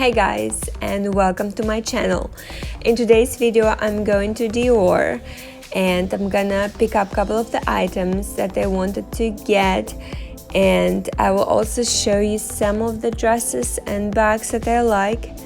Hey guys, and welcome to my channel. In today's video I'm going to Dior and I'm gonna pick up a couple of the items that I wanted to get, and I will also show you some of the dresses and bags that I like.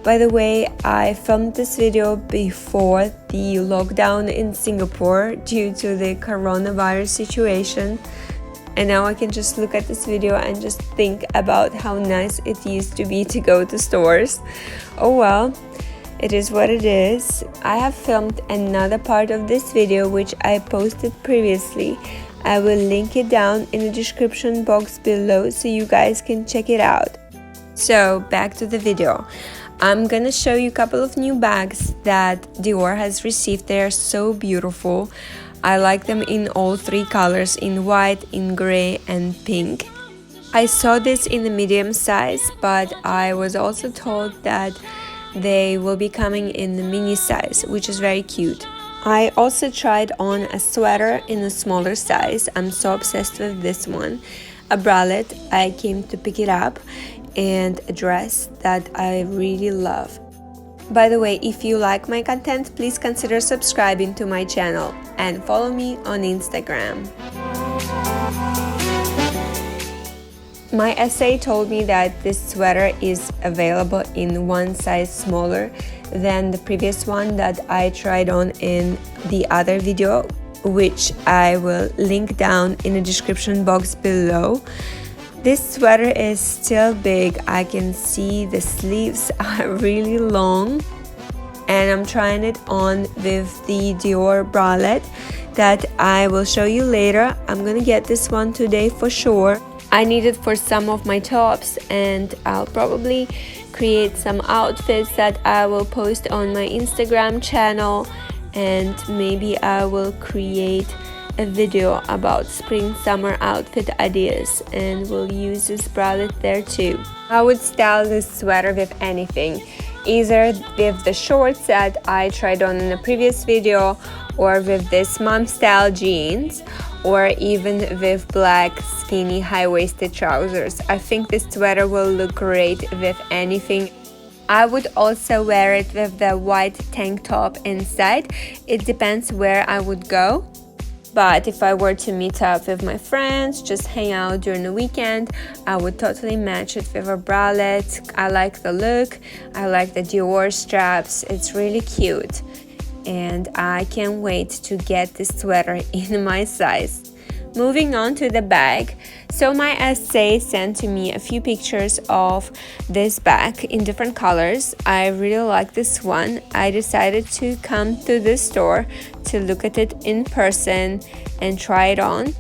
By the way, I filmed this video before the lockdown in Singapore due to the coronavirus situation. And now I can just look at this video and just think about how nice it used to be to go to stores. Oh well, it is what it is. I have filmed another part of this video which I posted previously. I will link it down in the description box below so you guys can check it out. So back to the video. I'm gonna show you a couple of new bags that Dior has received. They are so beautiful. I like them in all three colors, in white, in gray and pink. I saw this in the medium size, but I was also told that they will be coming in the mini size, which is very cute. I also tried on a sweater in a smaller size. I'm so obsessed with this one. A bralette, I came to pick it up, and a dress that I really love. By the way, if you like my content, please consider subscribing to my channel and follow me on Instagram. My essay told me that this sweater is available in one size smaller than the previous one that I tried on in the other video, which I will link down in the description box below. This sweater is still big. I can see the sleeves are really long, and I'm trying it on with the Dior bralette that I will show you later. I'm gonna get this one today for sure. I need it for some of my tops, and I'll probably create some outfits that I will post on my Instagram channel, and maybe I will create a video about spring summer outfit ideas, and we'll use this bralette there too. I would style this sweater with anything, either with the shorts that I tried on in the previous video, or with this mom style jeans, or even with black skinny high-waisted trousers. I think this sweater will look great with anything. I would also wear it with the white tank top inside. It depends where I would go. But if I were to meet up with my friends, just hang out during the weekend, I would totally match it with a bralette. I like the look, I like the Dior straps, it's really cute. And I can't wait to get this sweater in my size. Moving on to the bag. So my essay sent to me a few pictures of this bag in different colors. I really like this one. I decided to come to this store to look at it in person and try it on.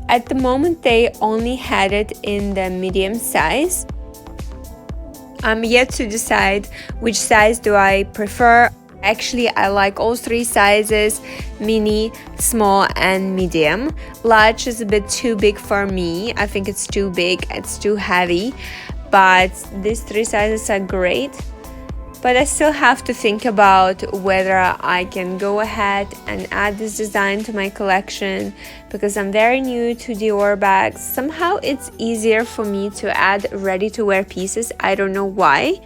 At the moment they only had it in the medium size. I'm yet to decide which size do I prefer. Actually, I like all three sizes: mini, small and medium. Large is a bit too big for me. I think it's too big, it's too heavy, but these three sizes are great. But I still have to think about whether I can go ahead and add this design to my collection, because I'm very new to Dior bags. Somehow it's easier for me to add ready-to-wear pieces. I don't know why.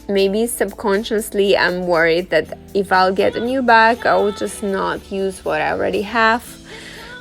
Maybe subconsciously I'm worried that if I'll get a new bag, I will just not use what I already have.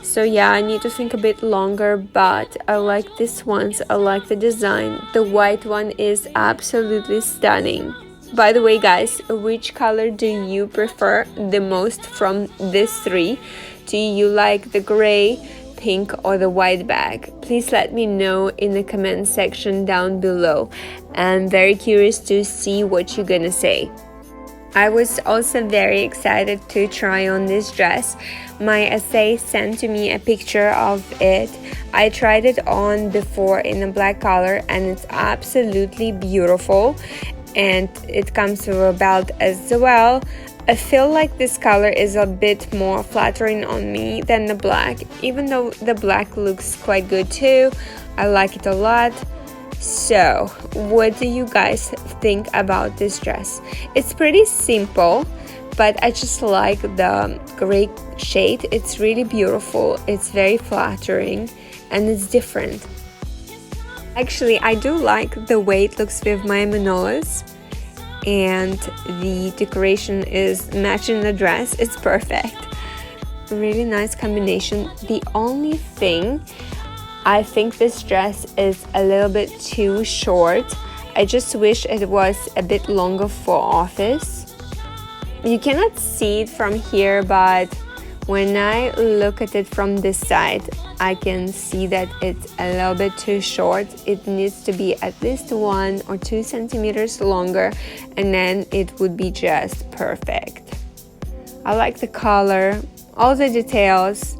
So yeah, I need to think a bit longer, but I like this one. I like the design. The white one is absolutely stunning. By the way guys, which color do you prefer the most from these three? Do you like the gray, pink or the white bag? Please let me know in the comment section down below. I'm very curious to see what you're gonna say. I was also very excited to try on this dress. My essay sent to me a picture of it. I tried it on before in a black color and it's absolutely beautiful, and it comes with a belt as well. I feel like this color is a bit more flattering on me than the black, even though the black looks quite good too. I like it a lot. So, what do you guys think about this dress? It's pretty simple, but I just like the gray shade. It's really beautiful, it's very flattering, and it's different. Actually, I do like the way it looks with my manolas. and the decoration is matching the dress. It's perfect. Really nice combination. The only thing, I think this dress is a little bit too short. I just wish it was a bit longer for office. You cannot see it from here, but when I look at it from this side, I can see that it's a little bit too short. It needs to be at least 1 or 2 centimeters longer, and then it would be just perfect. I like the color, all the details.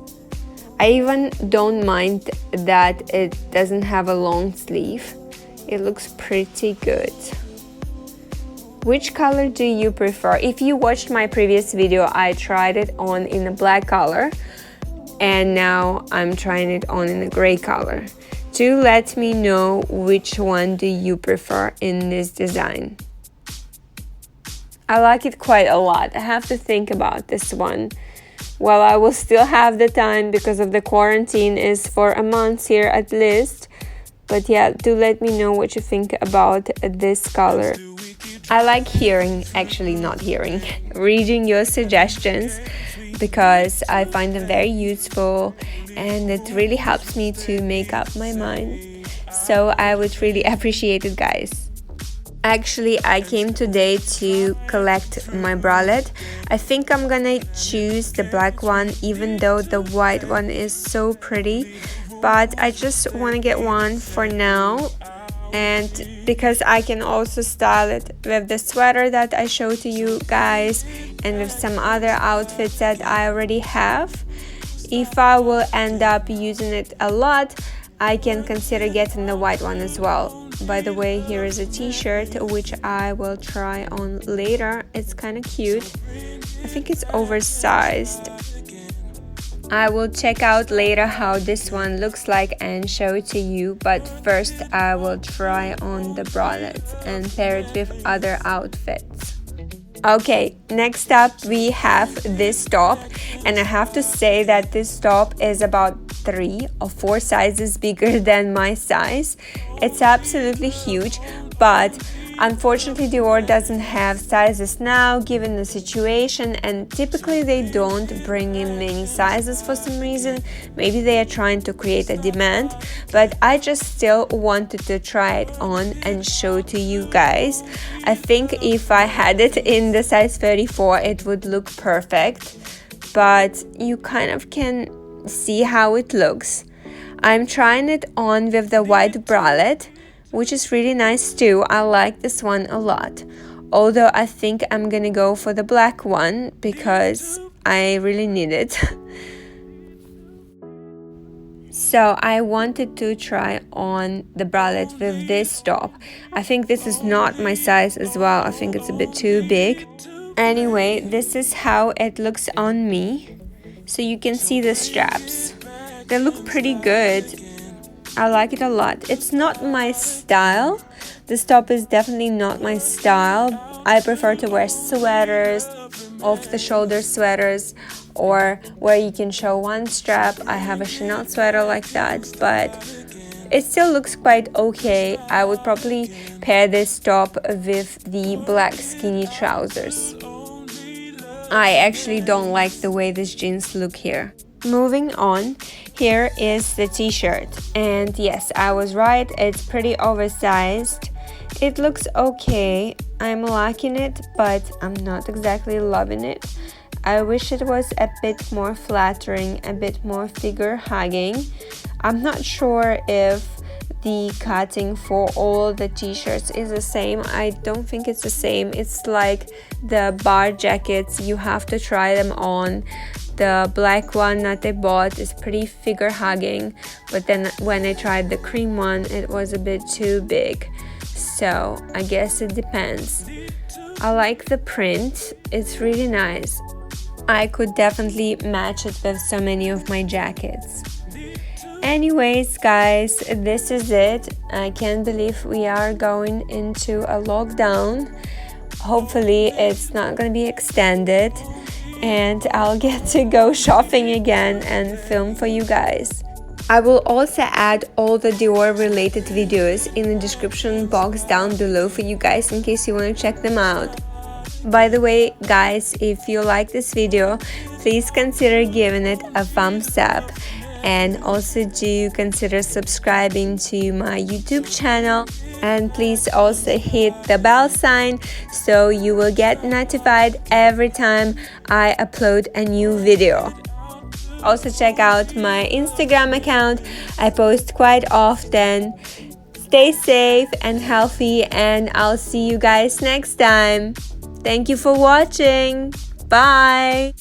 I even don't mind that it doesn't have a long sleeve. It looks pretty good. Which color do you prefer? If you watched my previous video, I tried it on in a black color, and now I'm trying it on in a gray color. Do let me know which one do you prefer in this design. I like it quite a lot. I have to think about this one. Well, I will still have the time because of the quarantine is for a month here at least. But yeah, do let me know what you think about this color. I like reading your suggestions, because I find them very useful and it really helps me to make up my mind. So I would really appreciate it, guys. Actually, I came today to collect my bralette. I think I'm gonna choose the black one, even though the white one is so pretty. But I just want to get one for now, and because I can also style it with the sweater that I showed to you guys and with some other outfits that I already have. If I will end up using it a lot, I can consider getting the white one as well. By the way, here is a t-shirt which I will try on later. It's kind of cute. I think it's oversized. I will check out later how this one looks like and show it to you, but first I will try on the bralettes and pair it with other outfits. Okay, next up we have this top, and I have to say that this top is about 3 or 4 sizes bigger than my size. It's absolutely huge, but unfortunately DIOR doesn't have sizes now given the situation, and typically they don't bring in many sizes for some reason. Maybe they are trying to create a demand, but I just still wanted to try it on and show to you guys. I think if I had it in the size 34 it would look perfect, but you kind of can see how it looks. I'm trying it on with the white bralette, which is really nice too. I like this one a lot, although I think I'm gonna go for the black one because I really need it. So I wanted to try on the bralette with this top. I think this is not my size as well. I think it's a bit too big. Anyway, this is how it looks on me. So you can see the straps. They look pretty good. I like it a lot. It's not my style. This top is definitely not my style. I prefer to wear sweaters, off-the-shoulder sweaters, or where you can show one strap. I have a Chanel sweater like that, but it still looks quite okay. I would probably pair this top with the black skinny trousers. I actually don't like the way these jeans look here. Moving on, here is the t-shirt, and yes, I was right, it's pretty oversized. It looks okay. I'm liking it, but I'm not exactly loving it. I wish it was a bit more flattering, a bit more figure hugging. I'm not sure if the cutting for all the t-shirts is the same. I don't think it's the same. It's like the bar jackets, you have to try them on. The black one that I bought is pretty figure hugging, but then when I tried the cream one it was a bit too big, so I guess it depends. I like the print, it's really nice. I could definitely match it with so many of my jackets. Anyways guys, this is it. I can't believe we are going into a lockdown. Hopefully it's not gonna be extended and I'll get to go shopping again and film for you guys. I will also add all the Dior related videos in the description box down below for you guys in case you want to check them out. By the way, guys, if you like this video, please consider giving it a thumbs up, and also do consider subscribing to my YouTube channel, and please also hit the bell sign so you will get notified every time I upload a new video. Also check out my Instagram account. I post quite often. Stay safe and healthy, and I'll see you guys next time. Thank you for watching. Bye.